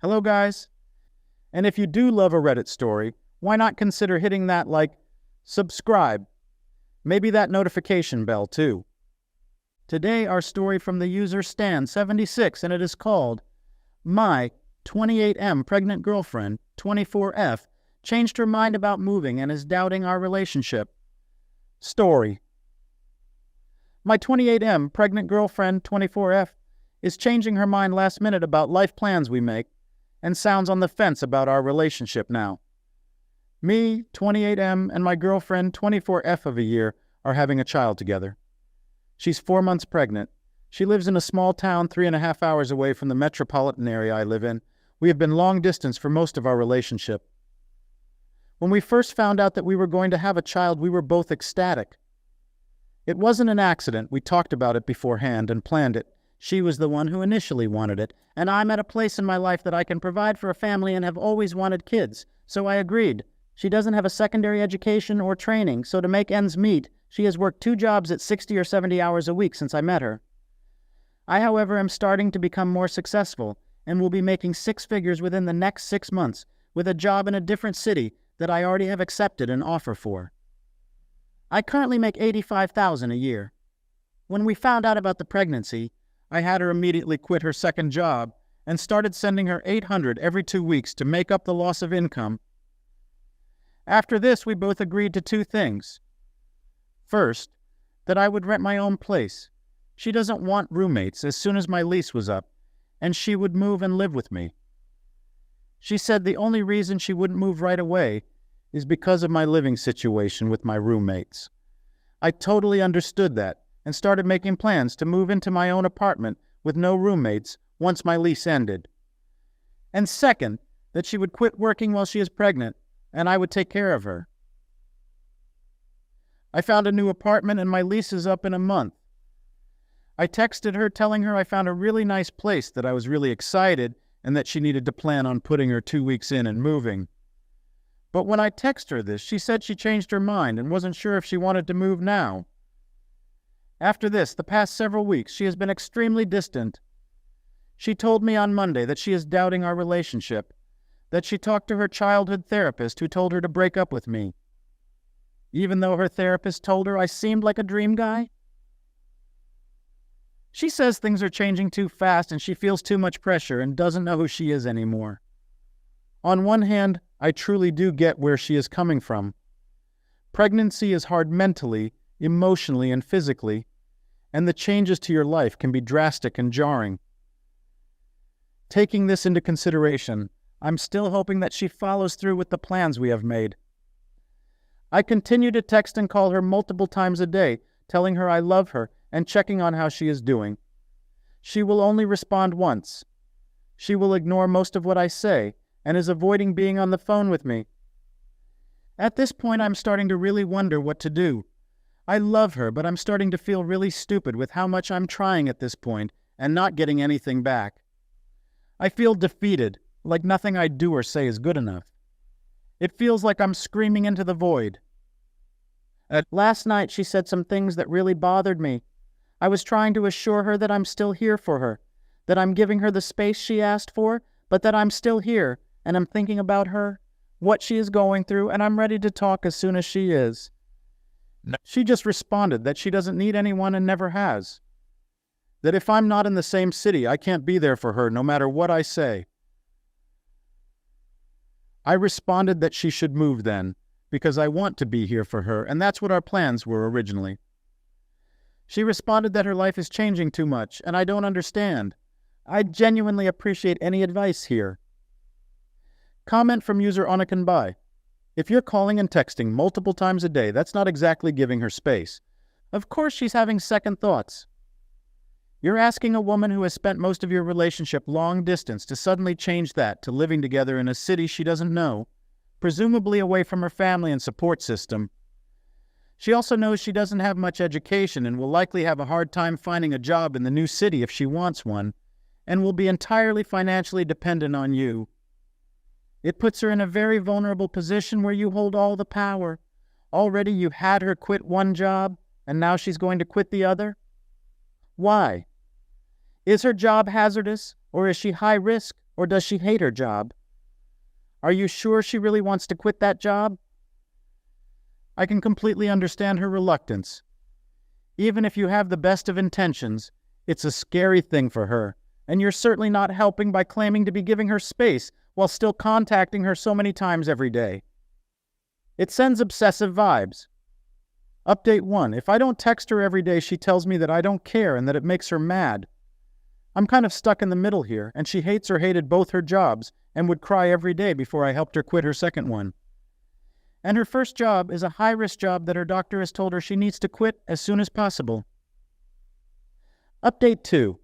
Hello, guys. And if you do love a Reddit story, why not consider hitting that subscribe, maybe that notification bell too. Today, our story from the user Stan76, and it is called My 28M Pregnant Girlfriend, 24F, Changed Her Mind About Moving and Is Doubting Our Relationship. Story. My 28M Pregnant Girlfriend, 24F, is changing her mind last minute about life plans we make and sounds on the fence about our relationship now. Me, 28M, and my girlfriend, 24F of a year, are having a child together. She's 4 months pregnant. She lives in a small town 3.5 hours away from the metropolitan area I live in. We have been long distance for most of our relationship. When we first found out that we were going to have a child, we were both ecstatic. It wasn't an accident. We talked about it beforehand and planned it. She was the one who initially wanted it, and I'm at a place in my life that I can provide for a family and have always wanted kids, so I agreed. She doesn't have a secondary education or training, so to make ends meet, she has worked 2 jobs at 60 or 70 hours a week since I met her. I, however, am starting to become more successful and will be making 6 figures within the next 6 months with a job in a different city that I already have accepted an offer for. I currently make $85,000 a year. When we found out about the pregnancy, I had her immediately quit her second job and started sending her $800 every 2 weeks to make up the loss of income. After this, we both agreed to 2 things. First, that I would rent my own place. She doesn't want roommates as soon as my lease was up, and she would move and live with me. She said the only reason she wouldn't move right away is because of my living situation with my roommates. I totally understood that and started making plans to move into my own apartment with no roommates once my lease ended. And second, that she would quit working while she is pregnant, and I would take care of her. I found a new apartment and my lease is up in a month. I texted her telling her I found a really nice place, that I was really excited and that she needed to plan on putting her 2 weeks in and moving. But when I texted her this, she said she changed her mind and wasn't sure if she wanted to move now. After this, the past several weeks, she has been extremely distant. She told me on Monday that she is doubting our relationship, that she talked to her childhood therapist who told her to break up with me, even though her therapist told her I seemed like a dream guy. She says things are changing too fast and she feels too much pressure and doesn't know who she is anymore. On one hand, I truly do get where she is coming from. Pregnancy is hard mentally, emotionally, and physically, and the changes to your life can be drastic and jarring. Taking this into consideration, I'm still hoping that she follows through with the plans we have made. I continue to text and call her multiple times a day, telling her I love her and checking on how she is doing. She will only respond once. She will ignore most of what I say and is avoiding being on the phone with me. At this point, I'm starting to really wonder what to do. I love her, but I'm starting to feel really stupid with how much I'm trying at this point and not getting anything back. I feel defeated, like nothing I do or say is good enough. It feels like I'm screaming into the void. Last night, she said some things that really bothered me. I was trying to assure her that I'm still here for her, that I'm giving her the space she asked for, but that I'm still here, and I'm thinking about her, what she is going through, and I'm ready to talk as soon as she is. She just responded that she doesn't need anyone and never has. That if I'm not in the same city, I can't be there for her no matter what I say. I responded that she should move then, because I want to be here for her, and that's what our plans were originally. She responded that her life is changing too much, and I don't understand. I genuinely appreciate any advice here. Comment from user Anakanbai. If you're calling and texting multiple times a day, that's not exactly giving her space. Of course she's having second thoughts. You're asking a woman who has spent most of your relationship long distance to suddenly change that to living together in a city she doesn't know, presumably away from her family and support system. She also knows she doesn't have much education and will likely have a hard time finding a job in the new city if she wants one, and will be entirely financially dependent on you. It puts her in a very vulnerable position where you hold all the power. Already you had her quit one job, and now she's going to quit the other? Why? Is her job hazardous, or is she high risk, Or does she hate her job? Are you sure she really wants to quit that job? I can completely understand her reluctance. Even if you have the best of intentions, it's a scary thing for her, and you're certainly not helping by claiming to be giving her space while still contacting her so many times every day. It sends obsessive vibes. Update 1. If I don't text her every day, she tells me that I don't care and that it makes her mad. I'm kind of stuck in the middle here, and she hates or hated both her jobs and would cry every day before I helped her quit her second one. And her first job is a high-risk job that her doctor has told her she needs to quit as soon as possible. Update 2.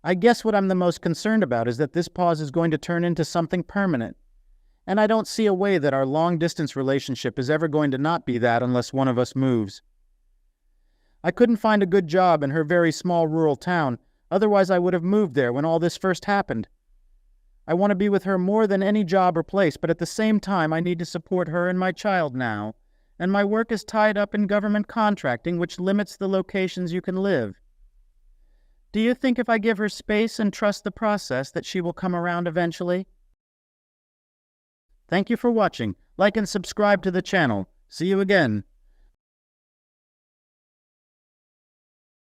I guess what I'm the most concerned about is that this pause is going to turn into something permanent. And I don't see a way that our long-distance relationship is ever going to not be that unless one of us moves. I couldn't find a good job in her very small rural town, otherwise I would have moved there when all this first happened. I want to be with her more than any job or place, but at the same time I need to support her and my child now, and my work is tied up in government contracting, which limits the locations you can live. Do you think if I give her space and trust the process that she will come around eventually? Thank you for watching. Like and subscribe to the channel. See you again.